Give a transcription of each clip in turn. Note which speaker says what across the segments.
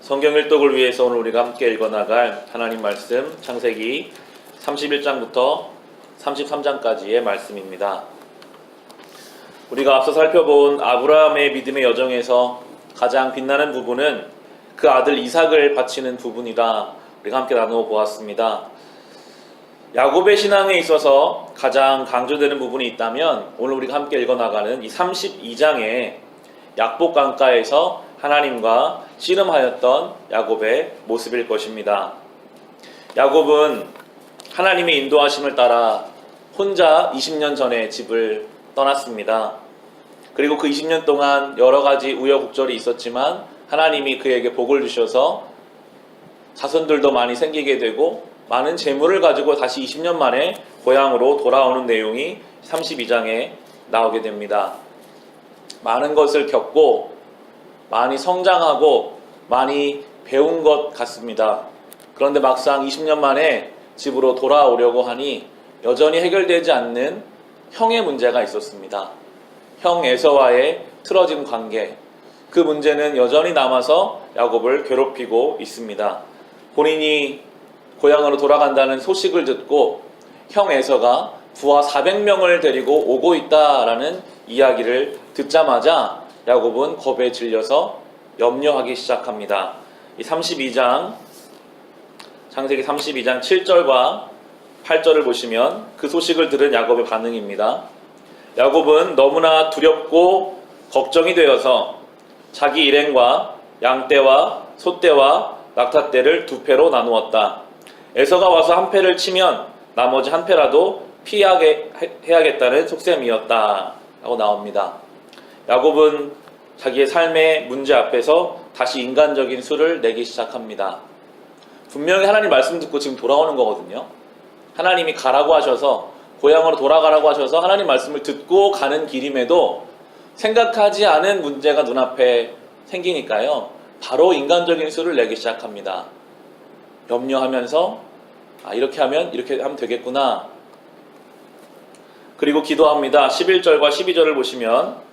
Speaker 1: 성경 일독을 위해서 오늘 우리가 함께 읽어나갈 하나님 말씀 창세기 31장부터 33장까지의 말씀입니다. 우리가 앞서 살펴본 아브라함의 믿음의 여정에서 가장 빛나는 부분은 그 아들 이삭을 바치는 부분이라 우리가 함께 나누어 보았습니다. 야곱의 신앙에 있어서 가장 강조되는 부분이 있다면 오늘 우리가 함께 읽어나가는 이 32장의 약복 강가에서 하나님과 씨름하였던 야곱의 모습일 것입니다. 야곱은 하나님의 인도하심을 따라 혼자 20년 전에 집을 떠났습니다. 그리고 그 20년 동안 여러 가지 우여곡절이 있었지만 하나님이 그에게 복을 주셔서 자손들도 많이 생기게 되고 많은 재물을 가지고 다시 20년 만에 고향으로 돌아오는 내용이 32장에 나오게 됩니다. 많은 것을 겪고 많이 성장하고 많이 배운 것 같습니다. 그런데 막상 20년 만에 집으로 돌아오려고 하니 여전히 해결되지 않는 형의 문제가 있었습니다. 형 에서와의 틀어진 관계, 그 문제는 여전히 남아서 야곱을 괴롭히고 있습니다. 본인이 고향으로 돌아간다는 소식을 듣고 형 에서가 부하 400명을 데리고 오고 있다라는 이야기를 듣자마자 야곱은 겁에 질려서 염려하기 시작합니다. 이 32장, 창세기 32장 7절과 8절을 보시면 그 소식을 들은 야곱의 반응입니다. 야곱은 너무나 두렵고 걱정이 되어서 자기 일행과 양떼와 소떼와 낙타떼를 두 패로 나누었다. 에서가 와서 한 패를 치면 나머지 한 패라도 피하게 해야겠다는 속셈이었다 라고 나옵니다. 야곱은 자기의 삶의 문제 앞에서 다시 인간적인 수를 내기 시작합니다. 분명히 하나님 말씀 듣고 지금 돌아오는 거거든요. 하나님이 가라고 하셔서 고향으로 돌아가라고 하셔서 하나님 말씀을 듣고 가는 길임에도 생각하지 않은 문제가 눈앞에 생기니까요. 바로 인간적인 수를 내기 시작합니다. 염려하면서 이렇게 하면 되겠구나. 그리고 기도합니다. 11절과 12절을 보시면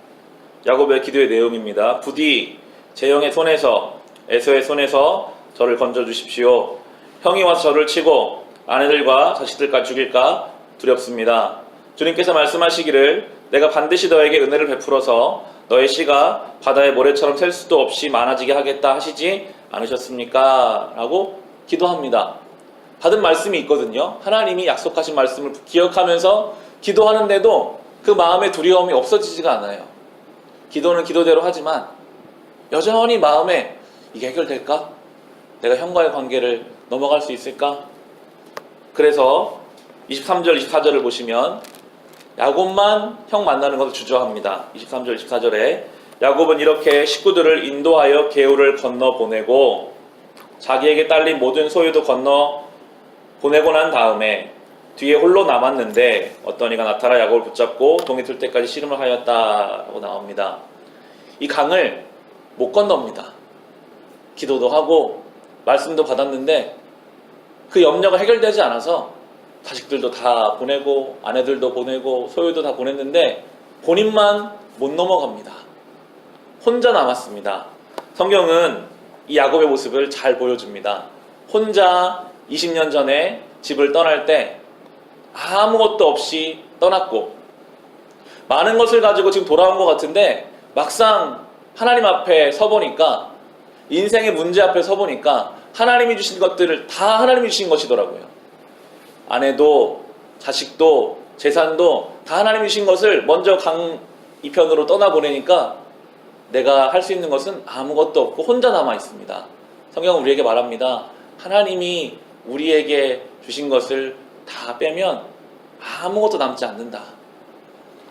Speaker 1: 야곱의 기도의 내용입니다. 부디 제 형의 손에서 에서의 손에서 저를 건져주십시오. 형이 와서 저를 치고 아내들과 자식들까지 죽일까 두렵습니다. 주님께서 말씀하시기를 내가 반드시 너에게 은혜를 베풀어서 너의 씨가 바다의 모래처럼 셀 수도 없이 많아지게 하겠다 하시지 않으셨습니까? 라고 기도합니다. 받은 말씀이 있거든요. 하나님이 약속하신 말씀을 기억하면서 기도하는데도 그 마음의 두려움이 없어지지가 않아요. 기도는 기도대로 하지만 여전히 마음에 이게 해결될까? 내가 형과의 관계를 넘어갈 수 있을까? 그래서 23절, 24절을 보시면 야곱만 형 만나는 것을 주저합니다. 23절, 24절에 야곱은 이렇게 식구들을 인도하여 개울을 건너 보내고 자기에게 딸린 모든 소유도 건너 보내고 난 다음에 뒤에 홀로 남았는데 어떤 이가 나타나 야곱을 붙잡고 동이 틀 때까지 씨름을 하였다고 나옵니다. 이 강을 못 건넙니다. 기도도 하고 말씀도 받았는데 그 염려가 해결되지 않아서 자식들도 다 보내고 아내들도 보내고 소유도 다 보냈는데 본인만 못 넘어갑니다. 혼자 남았습니다. 성경은 이 야곱의 모습을 잘 보여줍니다. 혼자 20년 전에 집을 떠날 때 아무것도 없이 떠났고 많은 것을 가지고 지금 돌아온 것 같은데 막상 하나님 앞에 서보니까 인생의 문제 앞에 서보니까 하나님이 주신 것들을 다 하나님이 주신 것이더라고요. 아내도 자식도 재산도 다 하나님이 주신 것을 먼저 강 이편으로 떠나보내니까 내가 할 수 있는 것은 아무것도 없고 혼자 남아 있습니다. 성경은 우리에게 말합니다. 하나님이 우리에게 주신 것을 다 빼면 아무것도 남지 않는다.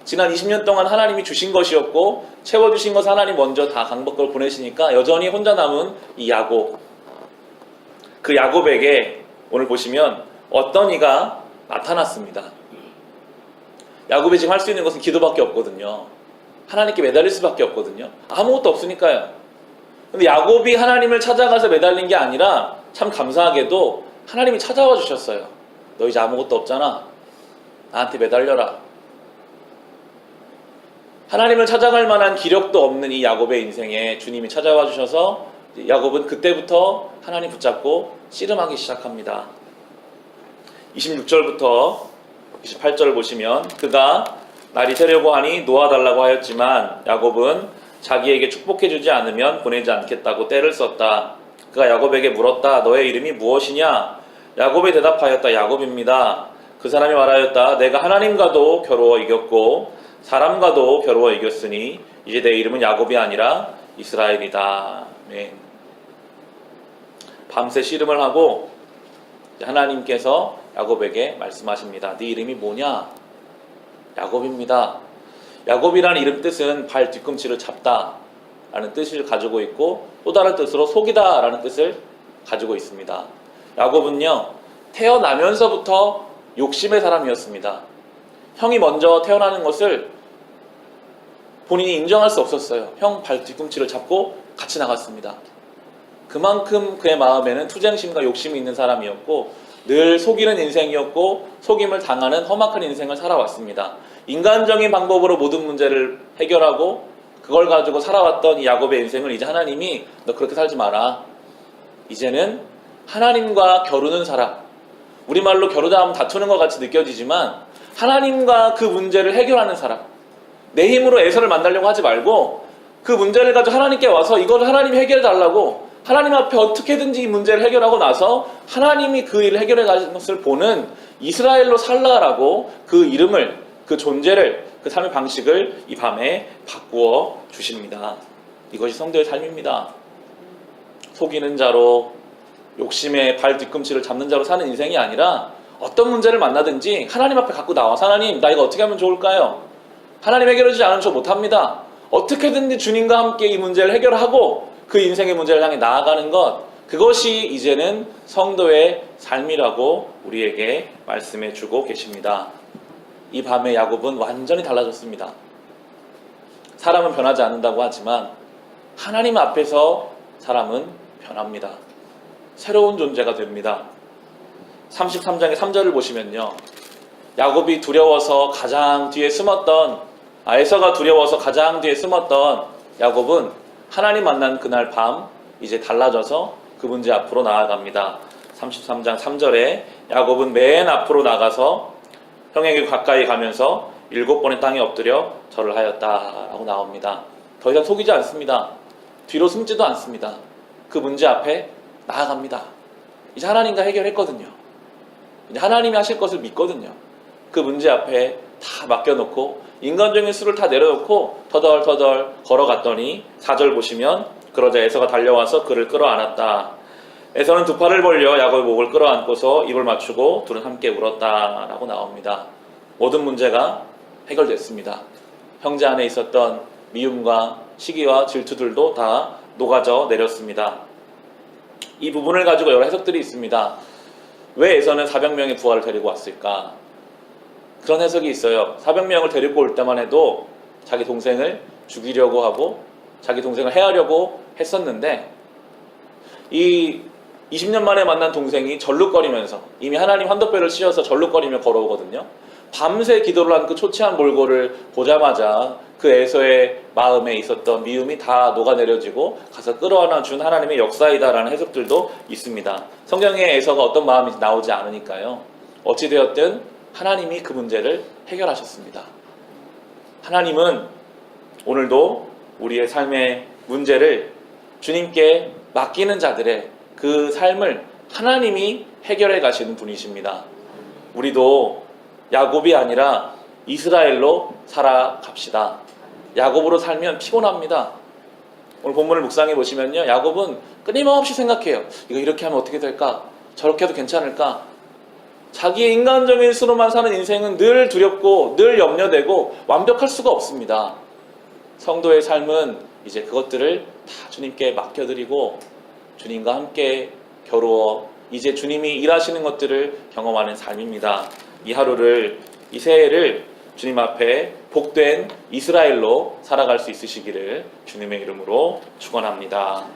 Speaker 1: 지난 20년 동안 하나님이 주신 것이었고 채워주신 것을 하나님 먼저 다 강 밖으로 보내시니까 여전히 혼자 남은 이 야곱. 그 야곱에게 오늘 보시면 어떤 이가 나타났습니다. 야곱이 지금 할 수 있는 것은 기도밖에 없거든요. 하나님께 매달릴 수밖에 없거든요. 아무것도 없으니까요. 근데 야곱이 하나님을 찾아가서 매달린 게 아니라 참 감사하게도 하나님이 찾아와 주셨어요. 너 이제 아무것도 없잖아. 나한테 매달려라. 하나님을 찾아갈 만한 기력도 없는 이 야곱의 인생에 주님이 찾아와 주셔서 야곱은 그때부터 하나님 붙잡고 씨름하기 시작합니다. 26절부터 28절을 보시면 그가 날이 새려고 하니 놓아달라고 하였지만 야곱은 자기에게 축복해주지 않으면 보내지 않겠다고 떼를 썼다. 그가 야곱에게 물었다. 너의 이름이 무엇이냐? 야곱이 대답하였다. 야곱입니다. 그 사람이 말하였다. 내가 하나님과도 겨루어 이겼고 사람과도 겨루어 이겼으니 이제 내 이름은 야곱이 아니라 이스라엘이다. 아멘. 밤새 씨름을 하고 하나님께서 야곱에게 말씀하십니다. 네 이름이 뭐냐? 야곱입니다. 야곱이라는 이름 뜻은 발 뒤꿈치를 잡다 라는 뜻을 가지고 있고 또 다른 뜻으로 속이다 라는 뜻을 가지고 있습니다. 야곱은요, 태어나면서부터 욕심의 사람이었습니다. 형이 먼저 태어나는 것을 본인이 인정할 수 없었어요. 형 발 뒤꿈치를 잡고 같이 나갔습니다. 그만큼 그의 마음에는 투쟁심과 욕심이 있는 사람이었고 늘 속이는 인생이었고 속임을 당하는 험악한 인생을 살아왔습니다. 인간적인 방법으로 모든 문제를 해결하고 그걸 가지고 살아왔던 이 야곱의 인생을 이제 하나님이 너 그렇게 살지 마라. 이제는 하나님과 겨루는 사람, 우리말로 겨루다 하면 다투는 것 같이 느껴지지만 하나님과 그 문제를 해결하는 사람, 내 힘으로 에서를 만나려고 하지 말고 그 문제를 가지고 하나님께 와서 이걸 하나님이 해결해 달라고 하나님 앞에 어떻게든지 이 문제를 해결하고 나서 하나님이 그 일을 해결해 가는 것을 보는 이스라엘로 살라라고 그 이름을, 그 존재를, 그 삶의 방식을 이 밤에 바꾸어 주십니다. 이것이 성도의 삶입니다. 속이는 자로, 욕심의 발 뒤꿈치를 잡는 자로 사는 인생이 아니라 어떤 문제를 만나든지 하나님 앞에 갖고 나와서 하나님, 나 이거 어떻게 하면 좋을까요? 하나님 해결해 주지 않으면 저 못합니다. 어떻게든지 주님과 함께 이 문제를 해결하고 그 인생의 문제를 향해 나아가는 것, 그것이 이제는 성도의 삶이라고 우리에게 말씀해 주고 계십니다. 이 밤에 야곱은 완전히 달라졌습니다. 사람은 변하지 않는다고 하지만 하나님 앞에서 사람은 변합니다. 새로운 존재가 됩니다. 33장의 3절을 보시면요, 야곱이 두려워서 가장 뒤에 숨었던, 에서가 두려워서 가장 뒤에 숨었던 야곱은 하나님 만난 그날 밤 이제 달라져서 그 문제 앞으로 나아갑니다. 33장 3절에 야곱은 맨 앞으로 나가서 형에게 가까이 가면서 7번의 땅에 엎드려 절을 하였다라고 나옵니다. 더 이상 속이지 않습니다. 뒤로 숨지도 않습니다. 그 문제 앞에 나아갑니다. 이제 하나님과 해결했거든요. 이제 하나님이 하실 것을 믿거든요. 그 문제 앞에 다 맡겨놓고 인간적인 수를 다 내려놓고 터덜터덜 걸어갔더니 4절 보시면 그러자 에서가 달려와서 그를 끌어안았다. 에서는 두 팔을 벌려 야곱의 목을 끌어안고서 입을 맞추고 둘은 함께 울었다라고 나옵니다. 모든 문제가 해결됐습니다. 형제 안에 있었던 미움과 시기와 질투들도 다 녹아져 내렸습니다. 이 부분을 가지고 여러 해석들이 있습니다. 왜 에서는 400명의 부하를 데리고 왔을까? 그런 해석이 있어요. 400명을 데리고 올 때만 해도 자기 동생을 죽이려고 하고 자기 동생을 해하려고 했었는데 이 20년 만에 만난 동생이 절룩거리면서 이미 하나님 환도뼈를 씌워서 절룩거리며 걸어오거든요. 밤새 기도를 한 그 초췌한 몰골을 보자마자 그 에서의 마음에 있었던 미움이 다 녹아내려지고 가서 끌어안아 준 하나님의 역사이다라는 해석들도 있습니다. 성경에 에서가 어떤 마음이 나오지 않으니까요. 어찌되었든 하나님이 그 문제를 해결하셨습니다. 하나님은 오늘도 우리의 삶의 문제를 주님께 맡기는 자들의 그 삶을 하나님이 해결해 가시는 분이십니다. 우리도 야곱이 아니라 이스라엘로 살아갑시다. 야곱으로 살면 피곤합니다. 오늘 본문을 묵상해 보시면요, 야곱은 끊임없이 생각해요. 이거 이렇게 하면 어떻게 될까? 저렇게 해도 괜찮을까? 자기의 인간적인 수로만 사는 인생은 늘 두렵고 늘 염려되고 완벽할 수가 없습니다. 성도의 삶은 이제 그것들을 다 주님께 맡겨드리고 주님과 함께 겨루어 이제 주님이 일하시는 것들을 경험하는 삶입니다. 이 하루를, 이 새해를 주님 앞에 복된 이스라엘로 살아갈 수 있으시기를 주님의 이름으로 축원합니다.